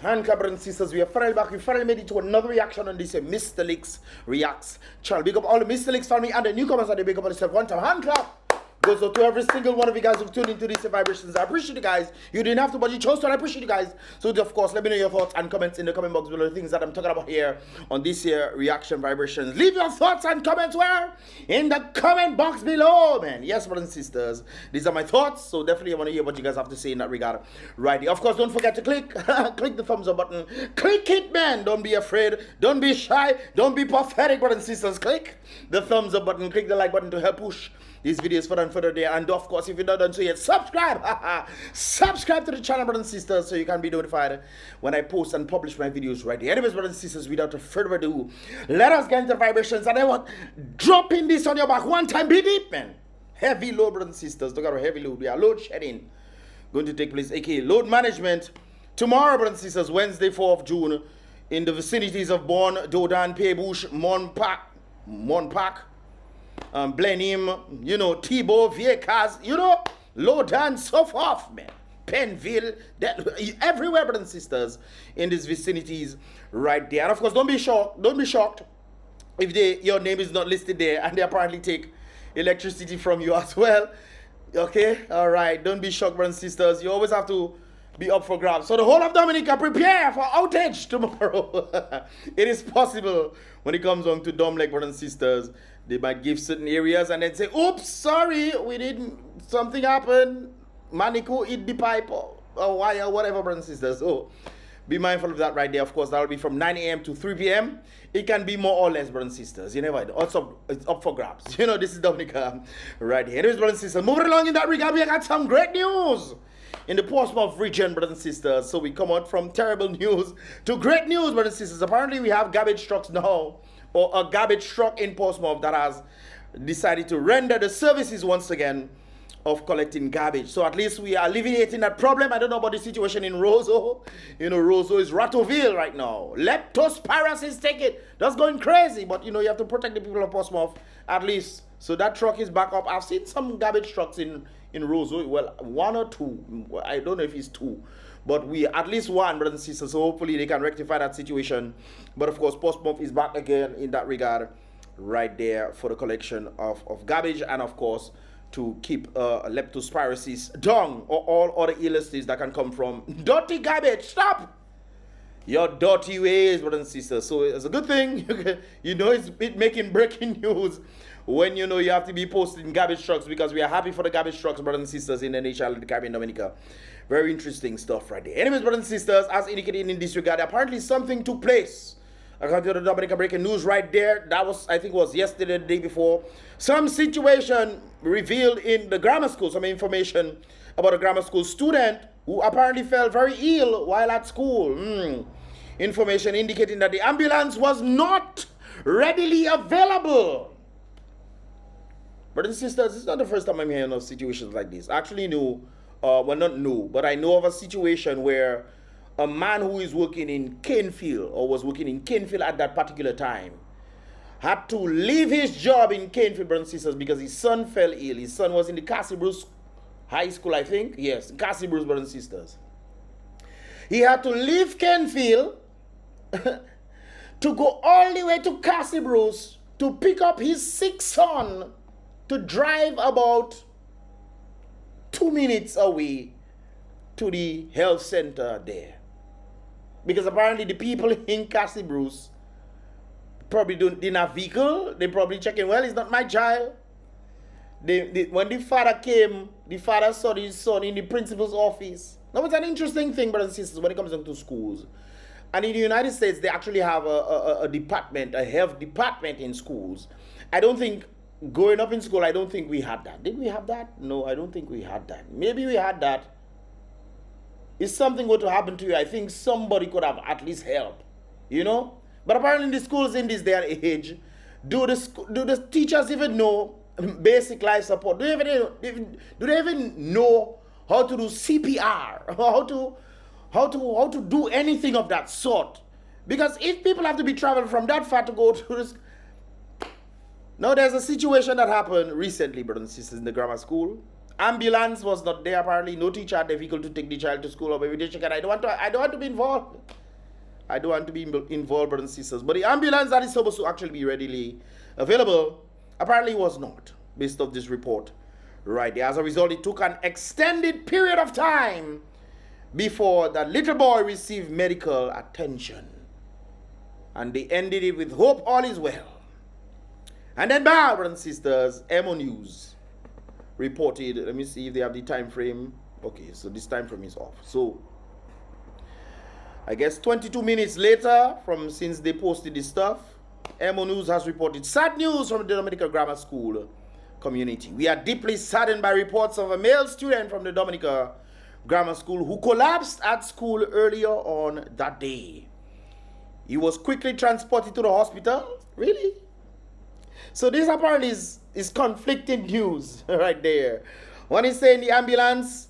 Handclap, brothers and sisters, we are finally back. We finally made it to another reaction on this Mystelics Reacts channel. Big up all the Mystelics family and the newcomers and the big up on yourself. One time, handclap goes out to every single one of you guys who've tuned into these vibrations. I appreciate you guys. You didn't have to, but you chose to, and I appreciate you guys. So, of course, let me know your thoughts and comments in the comment box below. The things that I'm talking about here on this here reaction vibrations. Leave your thoughts and comments where? In the comment box below, man. Yes, brothers and sisters. These are my thoughts. So, definitely I want to hear what you guys have to say in that regard right here. Of course, don't forget to click the thumbs up button. Click it, man. Don't be afraid. Don't be shy. Don't be pathetic, brothers and sisters. Click the thumbs up button. Click the like button to help push these videos further and further there. And of course, if you're not done so yet, subscribe. Subscribe to the channel, brothers and sisters, so you can be notified when I post and publish my videos right here. Anyways, brothers and sisters, without further ado, let us get into the vibrations. And I want dropping this on your back one time. Be deep, man. Heavy load, brothers and sisters. Look at our heavy load. We are load shedding going to take place, aka load management, tomorrow, brothers and sisters, Wednesday, 4th of June, in the vicinities of Bon, Dodan, Paybush, Monpak, Blenheim, you know, Thibault, Viecas, you know, Lodan, so forth, man. Penville, everywhere, brothers and sisters, in these vicinities right there. And of course, don't be shocked if your name is not listed there and they apparently take electricity from you as well. Okay, all right, don't be shocked, brothers and sisters. You always have to be up for grabs. So the whole of Dominica, prepare for outage tomorrow. It is possible when it comes on to Domlek, brothers and sisters. They might give certain areas and then say, oops, sorry, we didn't, something happened. Manico eat the pipe or wire, whatever, brothers and sisters. So be mindful of that right there. Of course, that will be from 9 a.m. to 3 p.m. It can be more or less, brothers and sisters. You never know. Also, it's up for grabs. You know, this is Dominica right here. Anyways, brothers and sisters, moving along in that regard, we got some great news in the Portsmouth region, brothers and sisters. So we come out from terrible news to great news, brothers and sisters. Apparently, we have garbage trucks now, or a garbage truck in Portsmouth that has decided to render the services once again of collecting garbage. So at least we are alleviating that problem. I don't know about the situation in Roseau. You know, Roseau is Rattoville right now. Leptospirosis, take it. That's going crazy. But, you know, you have to protect the people of Portsmouth at least. So that truck is back up. I've seen some garbage trucks in Roseau. Well, one or two. I don't know if it's two. But we at least one, brothers and sisters. So hopefully they can rectify that situation. But of course, Portsmouth is back again in that regard right there for the collection of garbage. And of course, to keep leptospirosis down, or all other illnesses that can come from dirty garbage. Stop your dirty ways, brothers and sisters. So it's a good thing. You know, it's making breaking news when you know you have to be posting garbage trucks, because we are happy for the garbage trucks, brothers and sisters, in the nation of the Caribbean, Dominica. Very interesting stuff right there. Anyways, brothers and sisters, as indicated in this regard, apparently something took place. According to the Dominica breaking news right there, that was, I think, was yesterday, the day before. Some situation revealed in the grammar school, some information about a grammar school student who apparently fell very ill while at school. Information indicating that the ambulance was not readily available. Brothers and sisters, this is not the first time I'm hearing of situations like this. I actually knew, well, not new, but I know of a situation where a man who is working in Canefield, or was working in Canefield at that particular time, had to leave his job in Canefield, brothers and sisters, because his son fell ill. His son was in the Castle Bruce High School, I think. Yes, Castle Bruce, brothers and sisters. He had to leave Canefield to go all the way to Castle Bruce to pick up his sick son, to drive about 2 minutes away to the health center there. Because apparently the people in Castle Bruce probably didn't have vehicle. They probably checking, well, it's not my child. When the father came, the father saw his son in the principal's office. Now, it's an interesting thing, brothers and sisters, when it comes to schools. And in the United States, they actually have a department, a health department in schools. I don't think, growing up in school, I don't think we had that. Did we have that? No, I don't think we had that. Maybe we had that. If something were to happen to you, I think somebody could have at least helped, you know? But apparently in the schools in this day and age, do the teachers even know basic life support? Do they even know how to do CPR? How to do anything of that sort? Because if people have to be traveling from that far to go to this... Now there's a situation that happened recently, brothers and sisters, in the grammar school. Ambulance was not there apparently. No teacher had the vehicle to take the child to school or baby. I don't want to be involved. I don't want to be involved, brothers and sisters. But the ambulance that is supposed to actually be readily available apparently was not, based off this report right there. As a result, it took an extended period of time before that little boy received medical attention. And they ended it with hope all is well. And then, brothers and sisters, Emo News reported, let me see if they have the time frame. Okay, so this time frame is off. So, I guess 22 minutes later from since they posted this stuff, Emo News has reported sad news from the Dominica Grammar School community. We are deeply saddened by reports of a male student from the Dominica Grammar School who collapsed at school earlier on that day. He was quickly transported to the hospital. Really? So this apparently is conflicting news right there. One is saying the ambulance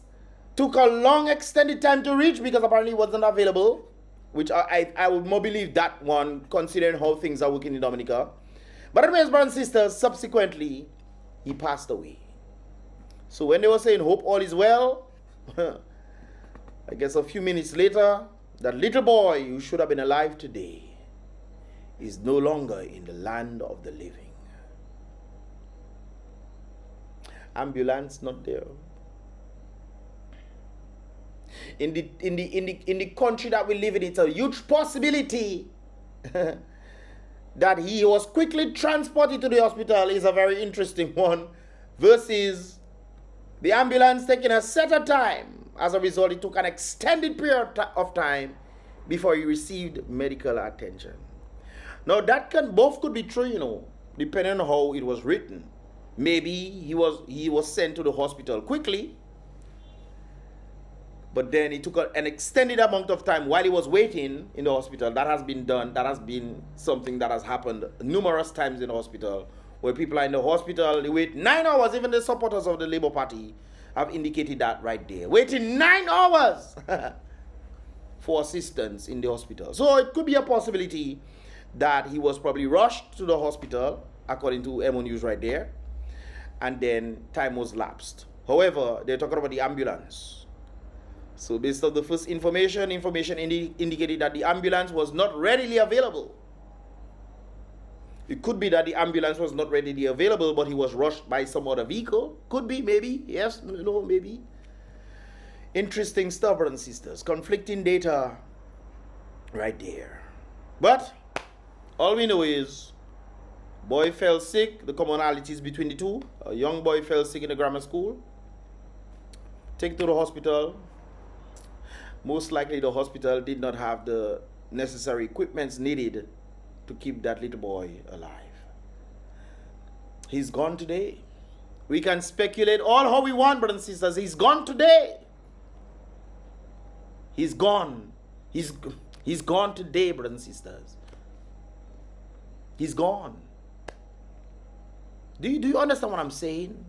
took a long extended time to reach because apparently it wasn't available, which I would more believe that one considering how things are working in Dominica. But anyways, brothers and sisters, subsequently, he passed away. So when they were saying hope all is well, I guess a few minutes later, that little boy who should have been alive today is no longer in the land of the living. Ambulance not there. In the country that we live in, it's a huge possibility that he was quickly transported to the hospital is a very interesting one, versus the ambulance taking a set of time. As a result, it took an extended period of time before he received medical attention. Now that both could be true, you know, depending on how it was written. Maybe he was sent to the hospital quickly, but then it took an extended amount of time while he was waiting in the hospital. That has been done. That has been something that has happened numerous times in the hospital, where people are in the hospital, they wait 9 hours. Even the supporters of the Labour Party have indicated that right there. Waiting 9 hours for assistance in the hospital. So it could be a possibility that he was probably rushed to the hospital, according to Emo News right there, and then time was lapsed. However, they're talking about the ambulance. So based on the first information indicated that the ambulance was not readily available. It could be that the ambulance was not readily available, but he was rushed by some other vehicle. Could be, maybe. Yes, no, maybe. Interesting stuff, brothers and sisters. Conflicting data right there. But all we know is boy fell sick. The commonalities between the two. A young boy fell sick in the grammar school. Taken to the hospital. Most likely the hospital did not have the necessary equipments needed to keep that little boy alive. He's gone today. We can speculate all how we want, brothers and sisters. He's gone today. He's gone. He's gone today, brothers and sisters. He's gone. Do you understand what I'm saying?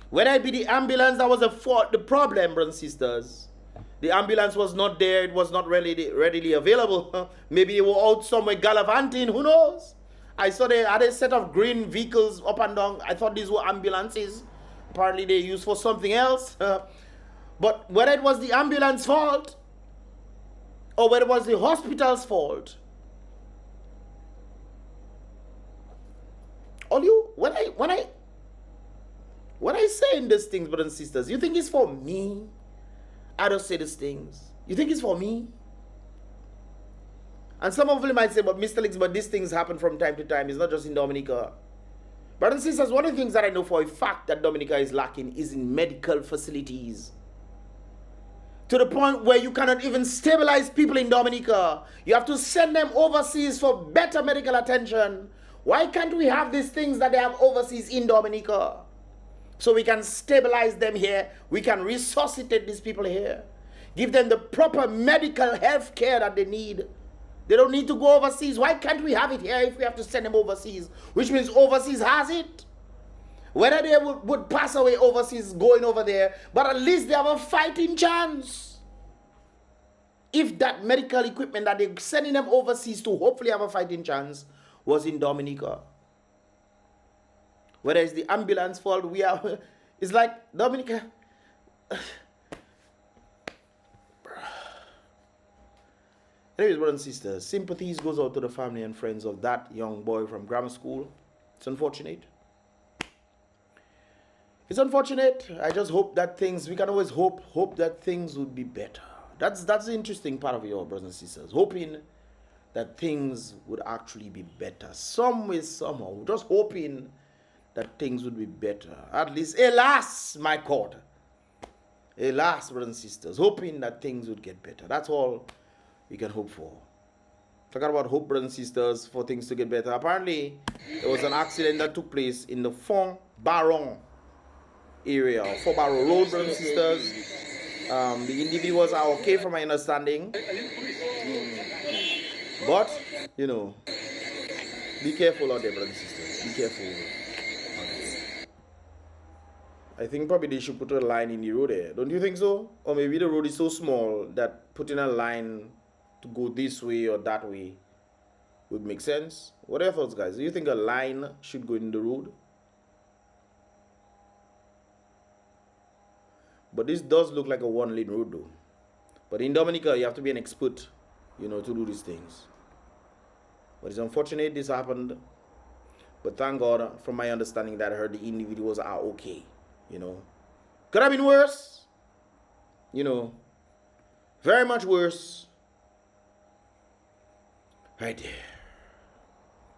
Whether it be the ambulance that was the problem, brothers and sisters. The ambulance was not there. It was not readily available. Maybe they were out somewhere gallivanting. Who knows? I saw they had a set of green vehicles up and down. I thought these were ambulances. Apparently they used for something else. But whether it was the ambulance fault or whether it was the hospital's fault, all you when I say these things, brothers and sisters, you think it's for me? I don't say these things. You think it's for me? And some of them might say, but Mystelics, but these things happen from time to time. It's not just in Dominica. Brothers and sisters, one of the things that I know for a fact that Dominica is lacking is in medical facilities. To the point where you cannot even stabilize people in Dominica. You have to send them overseas for better medical attention. Why can't we have these things that they have overseas in Dominica? So we can stabilize them here. We can resuscitate these people here. Give them the proper medical health care that they need. They don't need to go overseas. Why can't we have it here if we have to send them overseas? Which means overseas has it. Whether they would pass away overseas going over there, but at least they have a fighting chance. If that medical equipment that they're sending them overseas to hopefully have a fighting chance was in Dominica. Whether it's the ambulance fault, it's like Dominica. Anyways, brothers and sisters, sympathies goes out to the family and friends of that young boy from grammar school. It's unfortunate. It's unfortunate. I just hope that things, we can always hope that things would be better. That's the interesting part of it all, brothers and sisters. Hoping that things would actually be better. Some way, somehow. Just hoping that things would be better. At least, alas, my God. Alas, brothers and sisters. Hoping that things would get better. That's all we can hope for. Talking about hope, brothers and sisters, for things to get better. Apparently, there was an accident that took place in the Fong Barong area, Fobaro Road, brothers and sisters. The individuals are okay from my understanding. But, you know, be careful out there, brothers and sisters. Be careful. I think probably they should put a line in the road there. Don't you think so? Or maybe the road is so small that putting a line to go this way or that way would make sense. What are your thoughts, guys? Do you think a line should go in the road? But this does look like a one-lane road, though. But in Dominica, you have to be an expert, you know, to do these things. But it's unfortunate this happened. But thank God, from my understanding, that I heard the individuals are okay, you know. Could have been worse, you know. Very much worse. Right there.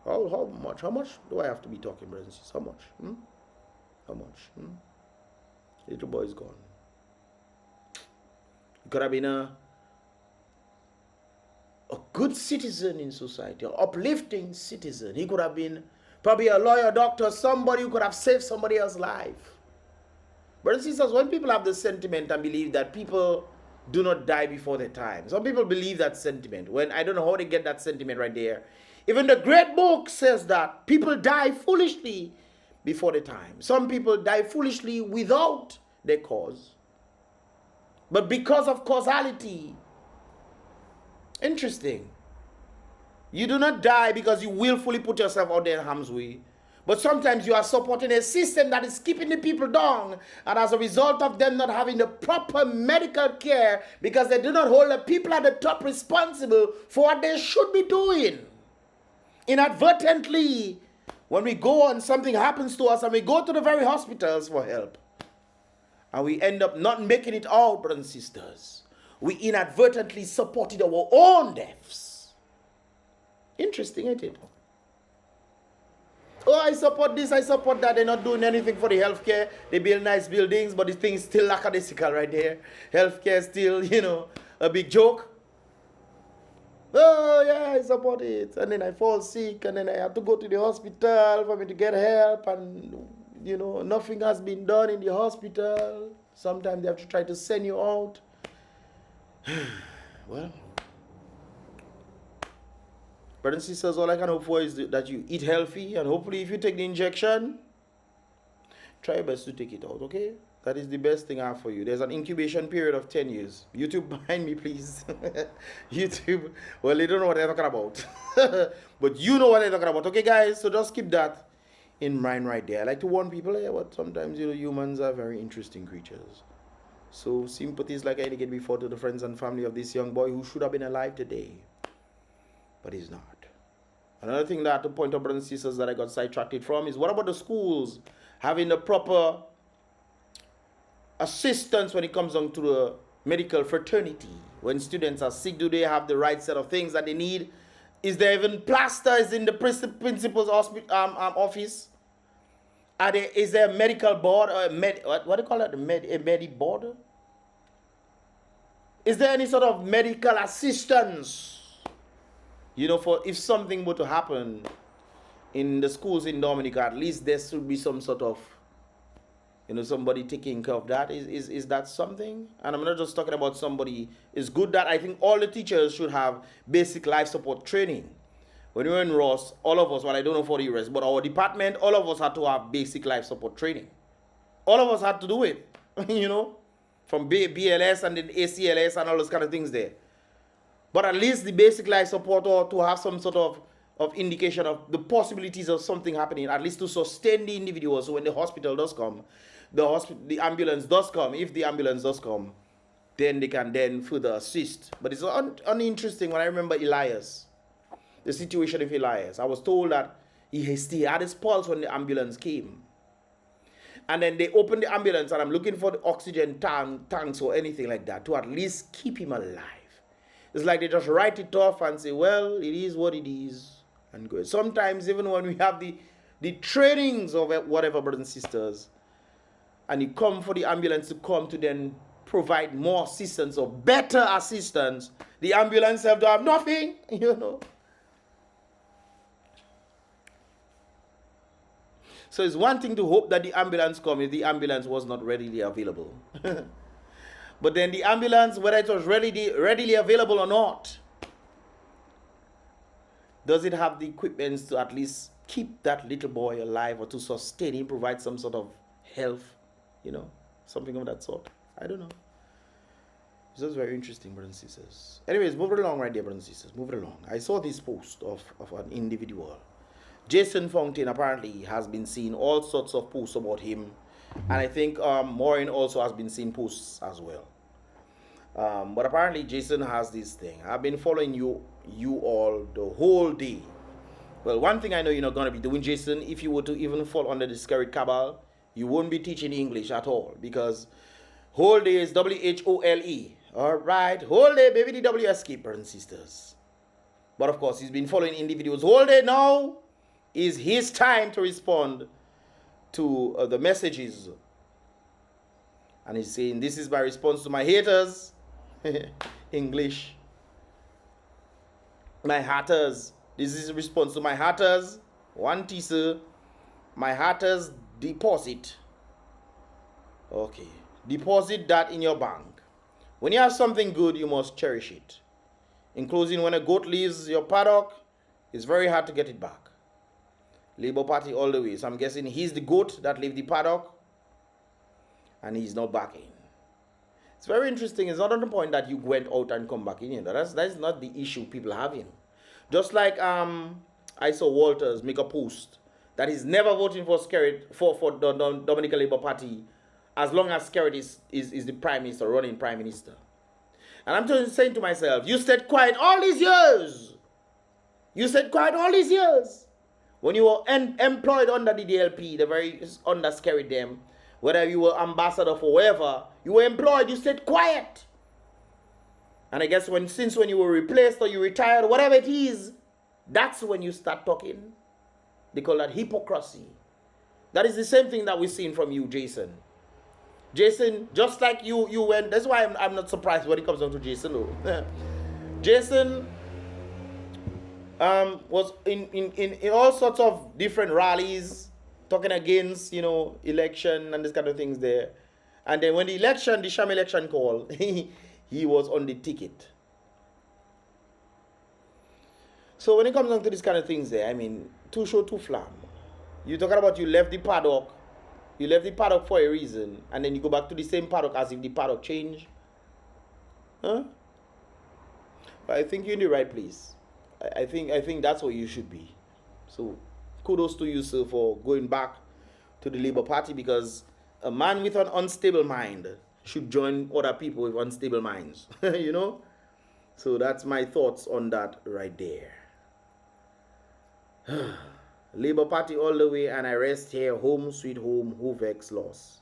How much do I have to be talking, brothers and sisters? How much? How much? Little boy is gone. He could have been a good citizen in society, an uplifting citizen. He could have been probably a lawyer, doctor, somebody who could have saved somebody else's life. Brothers and sisters, when people have the sentiment and believe that people do not die before their time, some people believe that sentiment. When I don't know how they get that sentiment right there. Even the great book says that people die foolishly before their time. Some people die foolishly without their cause. But because of causality. Interesting. You do not die because you willfully put yourself out there in harm's way. But sometimes you are supporting a system that is keeping the people down. And as a result of them not having the proper medical care, because they do not hold the people at the top responsible for what they should be doing. Inadvertently, when we go and something happens to us and we go to the very hospitals for help, and we end up not making it out, brothers and sisters, we inadvertently supported our own deaths. Interesting, ain't it? Oh, I support this, I support that. They're not doing anything for the healthcare. They build nice buildings, but the thing is still lackadaisical right there. Healthcare is still, you know, a big joke. Oh, yeah, I support it. And then I fall sick, and then I have to go to the hospital for me to get help. And, you know, nothing has been done in the hospital. Sometimes they have to try to send you out. Well, brothers and sisters, all I can hope for is that you eat healthy, and hopefully if you take the injection, try your best to take it out, okay? That is the best thing I have for you. There's an incubation period of 10 years. YouTube, behind me, please. YouTube, well, they don't know what they're talking about. But you know what they're talking about, okay, guys? So just keep that in mind right there. I like to warn people here, but sometimes, you know, humans are very interesting creatures. So sympathies, like I indicated before, to the friends and family of this young boy who should have been alive today, but he's not. Another thing that I have to point out, brothers and sisters, that I got sidetracked from is, what about the schools having the proper assistance when it comes down to the medical fraternity? When students are sick, do they have the right set of things that they need? Is there even plasters in the principal's office? Is there a medical board or what do you call it? A medi board? Is there any sort of medical assistance? You know, for if something were to happen in the schools in Dominica, at least there should be some sort of, you know, somebody taking care of that. Is that something? And I'm not just talking about somebody. It's good that I think all the teachers should have basic life support training. When we were in Ross, all of us, well, I don't know for the rest, but our department, all of us had to have basic life support training. All of us had to do it, you know, from BLS and then ACLS and all those kind of things there. But at least the basic life support, or to have some sort of indication of the possibilities of something happening, at least to sustain the individual. So when the hospital does come, the ambulance does come, if the ambulance does come, then they can then further assist. But it's uninteresting when I remember Elias, the situation of Elias. I was told that he had his pulse when the ambulance came. And then they opened the ambulance, and I'm looking for the oxygen tanks or anything like that to at least keep him alive. It's like they just write it off and say, well, it is what it is, and go. Sometimes even when we have the trainings of whatever, brothers and sisters, and you come for the ambulance to come to then provide more assistance or better assistance, the ambulance have to have nothing, you know. So it's one thing to hope that the ambulance comes if the ambulance was not readily available. But then the ambulance, whether it was readily available or not, does it have the equipment to at least keep that little boy alive or to sustain him, provide some sort of health, you know, something of that sort? I don't know. It's just very interesting, brothers and sisters. Anyways, moving along right there, brothers and sisters. Moving along. I saw this post of an individual. Jason Fountain apparently has been seeing all sorts of posts about him. And I think Maureen also has been seeing posts as well. But apparently Jason has this thing. I've been following you all the whole day. Well, one thing I know you're not going to be doing, Jason, if you were to even fall under the SKERRIT cabal, you won't be teaching English at all. Because whole day is WHOLE. All right. Whole day, baby, the W escape, brothers and sisters. But of course, he's been following individuals whole day now. Is his time to respond to the messages. And he's saying, this is my response to my haters. English. My haters. This is a response to my haters. One teaser. My haters deposit. Okay. Deposit that in your bank. When you have something good, you must cherish it. In closing, when a goat leaves your paddock, it's very hard to get it back. Labour Party all the way. So I'm guessing he's the goat that left the paddock and he's not back in. It's very interesting. It's not on the point that you went out and come back in. You know. That's not the issue people have. You know. Just like I saw Walters make a post that he's never voting for SKERRIT, for the Dominica Labour Party as long as SKERRIT is the Prime Minister, running Prime Minister. And I'm saying to myself, you stayed quiet all these years. You stayed quiet all these years. When you were employed under the DLP, the very under SKERRIT them, whether you were ambassador for whoever, you were employed, you stayed quiet. And I guess since when you were replaced or you retired, whatever it is, that's when you start talking. They call that hypocrisy. That is the same thing that we're seeing from you, Jason. Jason, just like you went, that's why I'm not surprised when it comes down to Jason. Though. Jason was in all sorts of different rallies talking against, you know, election and this kind of things there. And then when the sham election called, he was on the ticket. So when it comes down to this kind of things there, I mean, two show, two flam. You're talking about you left the paddock for a reason, and then you go back to the same paddock as if the paddock changed. Huh? But I think you're in the right place. I think that's what you should be. So kudos to you, sir, for going back to the Labour Party, because a man with an unstable mind should join other people with unstable minds. You know? So that's my thoughts on that right there. Labour Party all the way, and I rest here, home sweet home, who vex loss.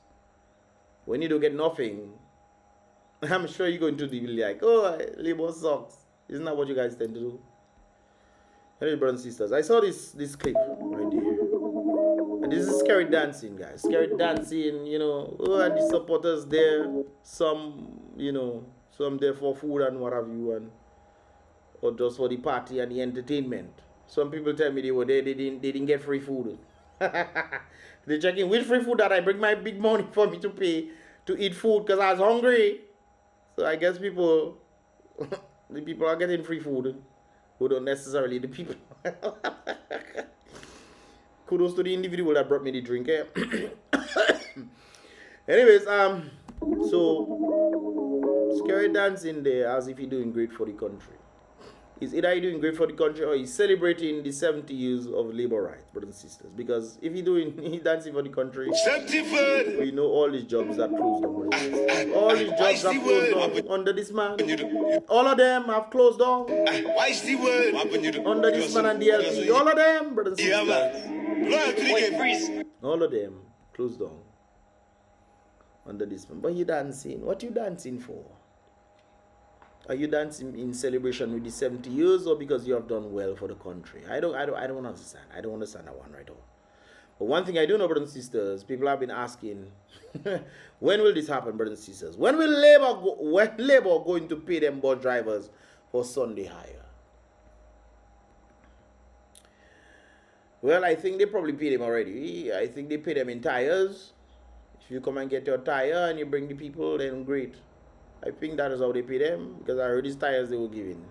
When you don't get nothing, I'm sure you're going to be like, oh, Labour sucks. Isn't that what you guys tend to do? Hey, brothers and sisters, I saw this clip right here. And this is SKERRIT dancing, guys. SKERRIT dancing, you know, and the supporters there, some, you know, some there for food and what have you, and or just for the party and the entertainment. Some people tell me they didn't get free food. They're checking which free food that I bring my big money for me to pay to eat food because I was hungry. So I guess people, the people are getting free food who don't necessarily the people. Kudos to the individual that brought me the drink. Eh? Anyways, so SKERRIT dancing there as if you're doing great for the country. He's either doing great for the country or he's celebrating the 70 years of labor rights, brothers and sisters. Because if he dancing for the country, we know all these jobs that closed down, brothers and sisters. All these jobs that closed down under this man. All of them have closed down under this man and the LP. All of them, brothers and sisters. All of them closed down under this man. But you dancing. What you dancing for? Are you dancing in celebration with the 70 years or because you have done well for the country? I don't understand. I don't understand that one right now. But one thing I do know, brothers and sisters, people have been asking, when will this happen, brothers and sisters? When will Labor going to pay them bus drivers for Sunday hire? Well, I think they probably paid them already. I think they pay them in tires. If you come and get your tire and you bring the people, then great. I think that is how they pay them, because I heard these tires they were giving.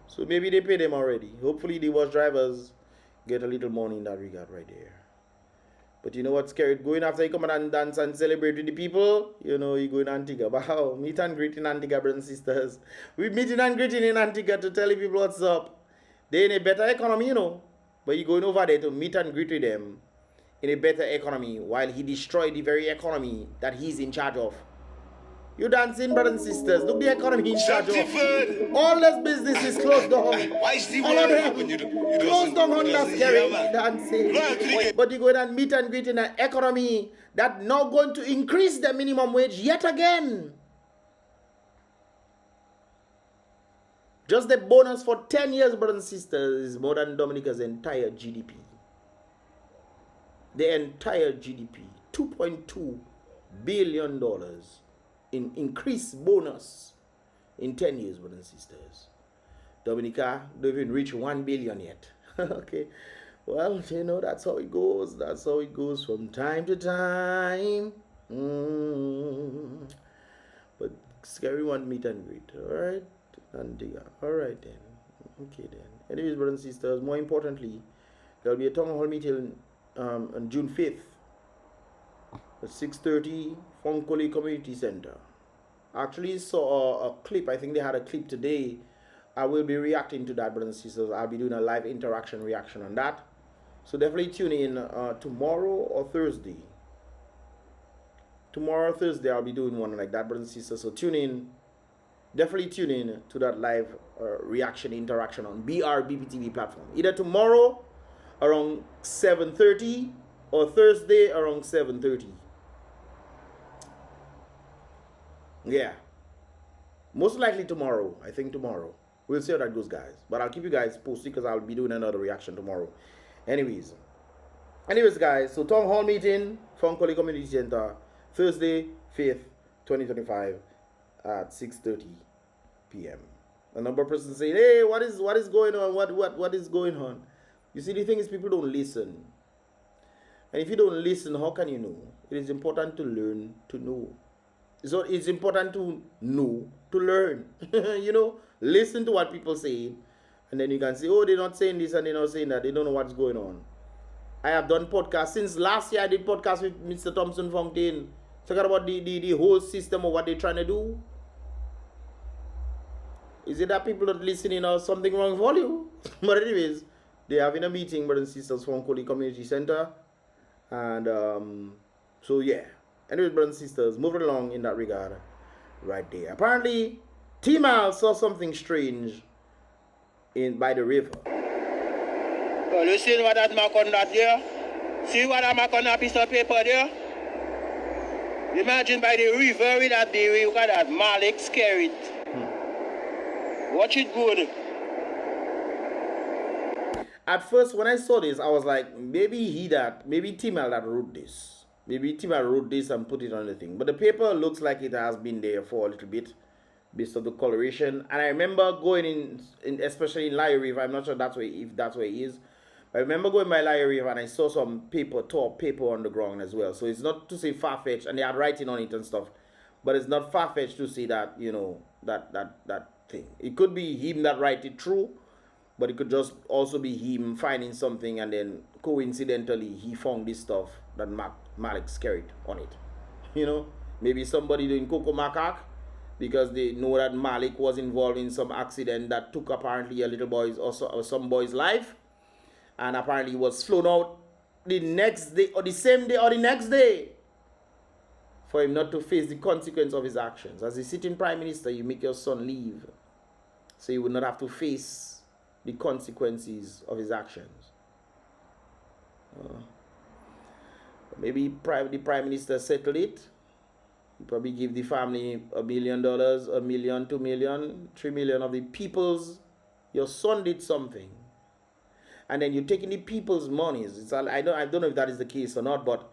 So maybe they pay them already. Hopefully the bus drivers get a little money in that regard right there. But you know what's scary? Going after you come and dance and celebrate with the people, you know, you go in Antigua. Wow, meet and greet in Antigua, brothers and sisters. We meeting and greeting in Antigua to tell the people what's up. They're in a better economy, you know. But you're going over there to meet and greet with them in a better economy while he destroyed the very economy that he's in charge of. You dancing, brothers and sisters. Look, the economy in charge of. All those businesses closed down. All of them closed down on that scary dancing. But you go and meet and greet in an economy that now going to increase the minimum wage yet again. Just the bonus for 10 years, brothers and sisters, is more than Dominica's entire GDP. The entire GDP. $2.2 billion. In increased bonus in 10 years, brothers and sisters. Dominica don't even reach 1 billion yet. Okay. Well, you know, that's how it goes. That's how it goes from time to time. But scary one meet and greet. Alright? Alright then. Okay then. Anyways, brothers and sisters, more importantly, there'll be a town hall meeting on June 5th. At 6:30, Fonkoli Community Center. Actually saw a clip. I think they had a clip today. I will be reacting to that, brothers and sisters. I'll be doing a live interaction reaction on that. So definitely tune in tomorrow or Thursday. Tomorrow or Thursday, I'll be doing one like that, brothers and sisters. So tune in. Definitely tune in to that live reaction interaction on BrBpTV platform. Either tomorrow around 7:30 or Thursday around 7:30. Yeah, most likely tomorrow. I think tomorrow. We'll see how that goes, guys. But I'll keep you guys posted because I'll be doing another reaction tomorrow. Anyways, guys. So town hall meeting, Fonkoli Community Center, Thursday, 5th, 2025, at 6:30 p.m. A number of persons say, "Hey, what is going on? What is going on?" You see, the thing is, people don't listen. And if you don't listen, how can you know? It is important to learn to know. So it's important to know to learn. You know, listen to what people say, and then you can say, oh, they're not saying this and they're not saying that. They don't know what's going on. I have done podcasts since last year. I did podcasts with Mr. Thompson Fontaine, talking about the whole system of what they're trying to do. Is it that people not listening or something wrong with you? But anyways, they're having a meeting, brothers and sisters, from Fonkoli Community Center. And so yeah. Anyways, brothers and sisters, moving along in that regard right there. Apparently, T-Mal saw something strange by the river. Well, you see what that mark on that there? See what that mark on that piece of paper there? Imagine by the river with that day, you got that Malik SKERRIT. Watch it good. At first, when I saw this, I was like, maybe T-Mal that wrote this. Maybe T-Mal wrote this and put it on the thing. But the paper looks like it has been there for a little bit based on the coloration. And I remember going in especially in Lion River. I'm not sure if that's where it is. But I remember going by Lion River and I saw some tall paper on the ground as well. So it's not to say far-fetched, and they had writing on it and stuff. But it's not far-fetched to say that, you know, that thing. It could be him that write it true. But it could just also be him finding something and then coincidentally he found this stuff that Malik SKERRIT on it. You know, maybe somebody doing Coco Macaque because they know that Malik was involved in some accident that took apparently a little boy's or some boy's life, and apparently was flown out the next day or the same day or the next day for him not to face the consequence of his actions. As a sitting prime minister, you make your son leave so he would not have to face the consequences of his actions. Maybe the prime minister settled it. He probably give the family $1 million, $1 million, $2 million, $3 million of the people's. Your son did something, and then you're taking the people's monies. It's all, I don't know if that is the case or not, but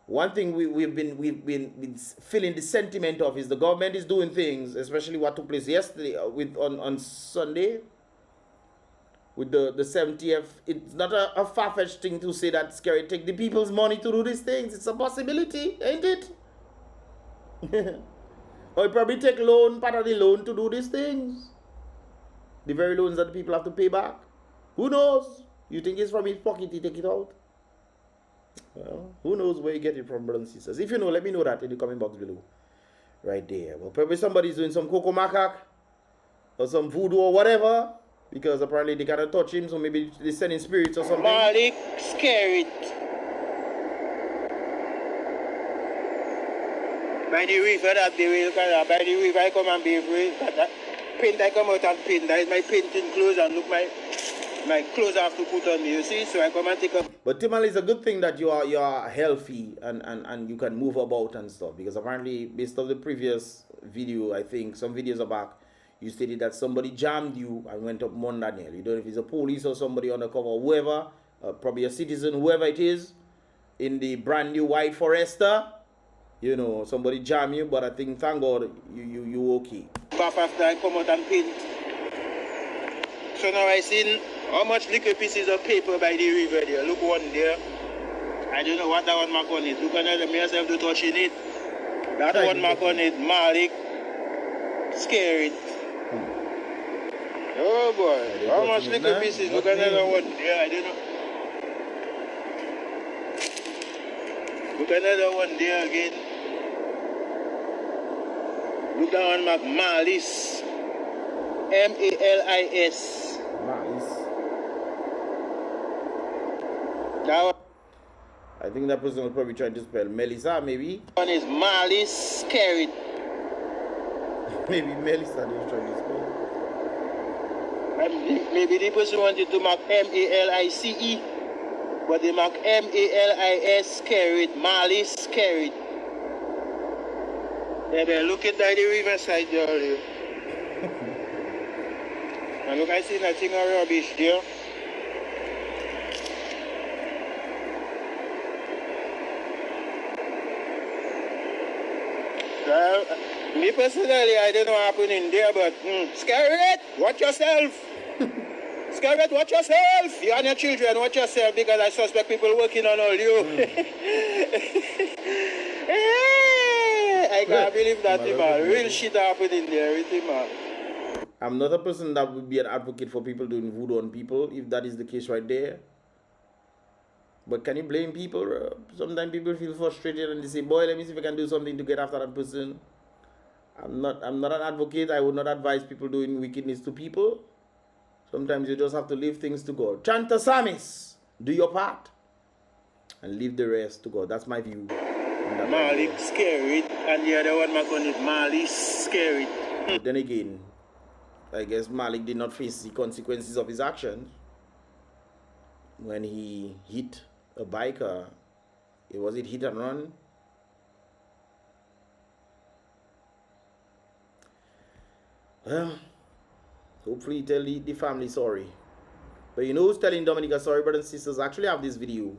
one thing we've been feeling the sentiment of is the government is doing things, especially what took place yesterday on Sunday with the 70th. It's not a far-fetched thing to say that SKERRIT take the people's money to do these things. It's a possibility, ain't it? Or you probably take part of the loan to do these things. The very loans that the people have to pay back. Who knows? You think it's from his pocket he take it out? Well, who knows where you get it from, brothers and sisters. If you know, let me know that in the comment box below. Right there. Well, probably somebody's doing some cocoa macaque or some voodoo or whatever, because apparently they cannot touch him, so maybe they're sending spirits or something. Malik, SKERRIT. By the river that they will by the river I come and be free. Paint I come out and paint. That is my painting clothes, and look my clothes I have to put on me, you see, so I come and take up. But Timal, is a good thing that you are healthy and you can move about and stuff, because apparently based on the previous video, I think some videos back, you stated that somebody jammed you and went up Mount Daniel. You don't know if it's a police or somebody undercover, whoever, probably a citizen, whoever it is, in the brand new white Forester. You know, somebody jam you, but I think, thank God, you okay. Back after I come out and paint. So now I seen how much little pieces of paper by the river there. Look one there. I don't know what that one mark on it. Look at that, myself to touching it. That one mark on it, Malik, SKERRIT. Oh boy, how much little pieces? Look at that one there, I don't know. Look at another one there again. Look at one mark, Malice. M-A-L-I-S. Malice. That one. I think that person was probably trying to spell Melissa, maybe. One is Malice, SKERRIT. Maybe Melissa they was trying to spell. Maybe the person wanted to mark M-A-L-I-C-E. But they mark M-A-L-I-S, SKERRIT, Malice, SKERRIT. Yeah, they look at the riverside there earlier. And look, I see that thing of rubbish there. Me personally, I don't know what happened in there, but SKERRIT, watch yourself. SKERRIT, watch yourself. You and your children, watch yourself, because I suspect people working on all you. I can't believe that, man. Real shit happened in there, everything, man. I'm not a person that would be an advocate for people doing voodoo on people, if that is the case right there. But can you blame people? Sometimes people feel frustrated and they say, boy, let me see if I can do something to get after that person. I'm not an advocate. I would not advise people doing wickedness to people. Sometimes you just have to leave things to God. Chant a psalmist. Do your part. And leave the rest to God. That's my view. Malik, SKERRIT. And the other one, my con is Malice, SKERRIT. But then again, I guess Malik did not face the consequences of his actions. When he hit a biker, was it hit and run? Well, hopefully tell the family sorry. But you know who's telling Dominica sorry, brothers and sisters? I actually have this video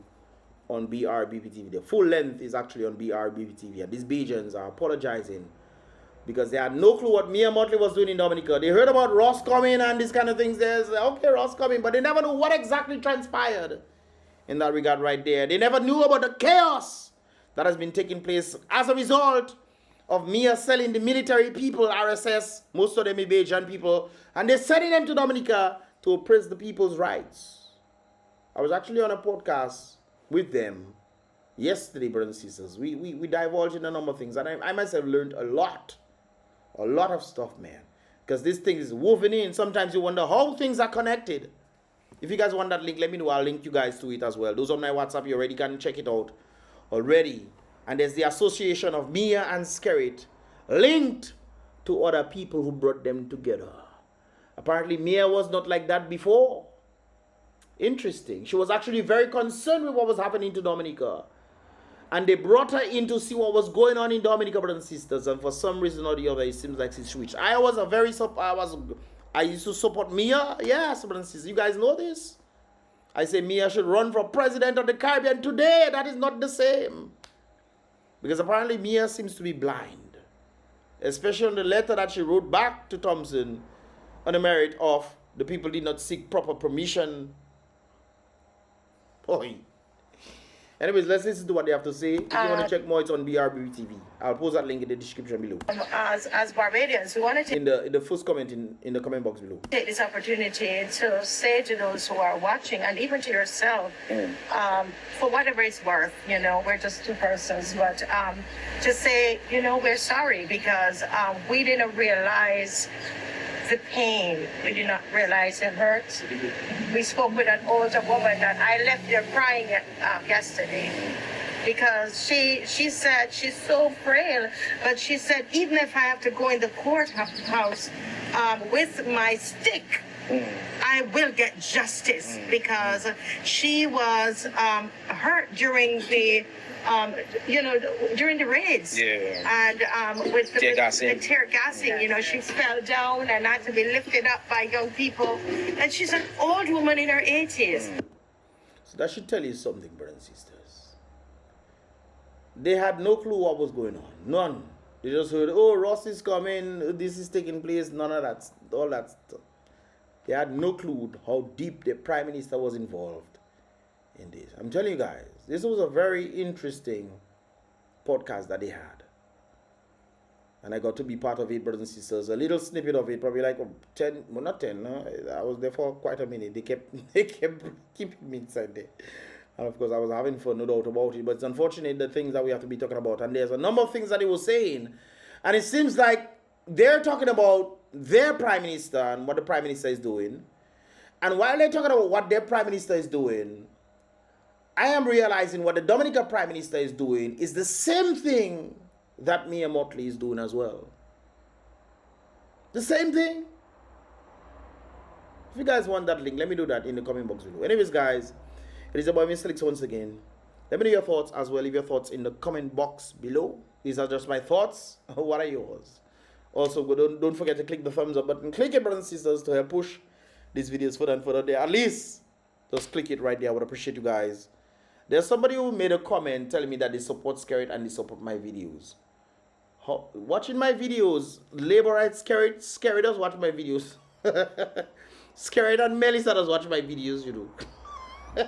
on BrBpTV. The full length is actually on BrBpTV. And these Bajans are apologizing because they had no clue what Mia Motley was doing in Dominica. They heard about Ross coming and these kind of things. There's okay, Ross coming, but they never knew what exactly transpired in that regard right there. They never knew about the chaos that has been taking place as a result of Mia selling the military people, RSS, most of them Bajan people, and they're sending them to Dominica to oppress the people's rights. I was actually on a podcast with them yesterday, brothers and sisters. We divulged in a number of things, and I myself learned a lot A lot of stuff, man. Because this thing is woven in. Sometimes you wonder how things are connected. If you guys want that link, let me know. I'll link you guys to it as well. Those on my WhatsApp, you already can check it out already. And there's the association of Mia and SKERRIT linked to other people who brought them together. Apparently, Mia was not like that before. Interesting. She was actually very concerned with what was happening to Dominica. And they brought her in to see what was going on in Dominica, brothers and sisters. And for some reason or the other, it seems like she switched. I used to support Mia. Yes, brothers and sisters. You guys know this. I say Mia should run for president of the Caribbean today. That is not the same. Because apparently Mia seems to be blind. Especially on the letter that she wrote back to Thompson on the merit of the people did not seek proper permission. Boy. Anyways, let's listen to what they have to say. If you want to check more, it's on BrBpTV. I'll post that link in the description below. As Barbadians, we want to in the first comment in the comment box below. take this opportunity to say to those who are watching, and even to yourself, for whatever it's worth, you know, we're just two persons, but to say, you know, we're sorry because we didn't realize the pain. We did not realize the hurt. We spoke with an older woman that I left there crying yesterday because she said she's so frail, but she said even if I have to go in the courthouse with my stick, I will get justice because she was hurt during the during the raids. Yeah. And with the tear gassing, you know, she fell down and had to be lifted up by young people. And she's an old woman in her 80s. So that should tell you something, brothers and sisters. They had no clue what was going on. None. They just heard, oh, Ross is coming, this is taking place, none of that, all that stuff. They had no clue how deep the Prime Minister was involved in this. I'm telling you guys, this was a very interesting podcast that they had. And I got to be part of it, brothers and sisters. A little snippet of it, probably like 10, well not 10, no? I was there for quite a minute. They kept keeping me inside there. And of course I was having fun, no doubt about it. But it's unfortunate the things that we have to be talking about. And there's a number of things that he was saying. And it seems like they're talking about their Prime Minister and what the Prime Minister is doing. And while they're talking about what their Prime Minister is doing, I am realizing what the Dominica Prime Minister is doing is the same thing that Mia Motley is doing as well. The same thing. If you guys want that link, let me do that in the comment box below. Anyways, guys, it is about Mystelics once again. Let me know your thoughts as well. Leave your thoughts in the comment box below. These are just my thoughts. What are yours? Also, don't forget to click the thumbs up button. Click it, brothers and sisters, to help push these videos further and further there. At least just click it right there. I would appreciate you guys. There's somebody who made a comment telling me that they support SKERRIT and they support my videos. Watching my videos, labor rights SKERRIT does watch my videos. SKERRIT and Melissa does watch my videos, you know.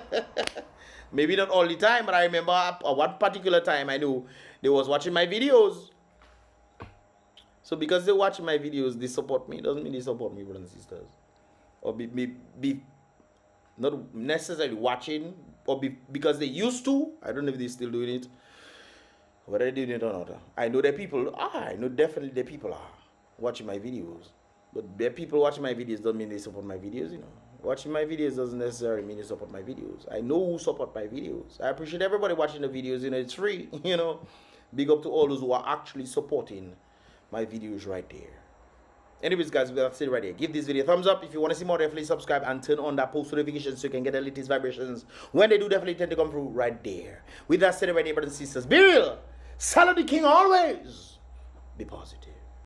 Maybe not all the time, but I remember at one particular time I knew they was watching my videos. So because they watch my videos, they support me. It doesn't mean they support me, brothers and sisters. Or be not necessarily watching, or because they used to. I don't know if they're still doing it. Whether they're doing it or not. I know that people are. I know definitely the people are watching my videos. But the people watching my videos don't mean they support my videos, you know. Watching my videos doesn't necessarily mean they support my videos. I know who support my videos. I appreciate everybody watching the videos, you know, it's free, you know. Big up to all those who are actually supporting my videos right there. Anyways, guys, that's it right here. Give this video a thumbs up. If you want to see more, definitely subscribe and turn on that post notifications so you can get the latest vibrations when they do definitely tend to come through right there. With that said, right here, brothers and sisters, be real, salute the king always, be positive.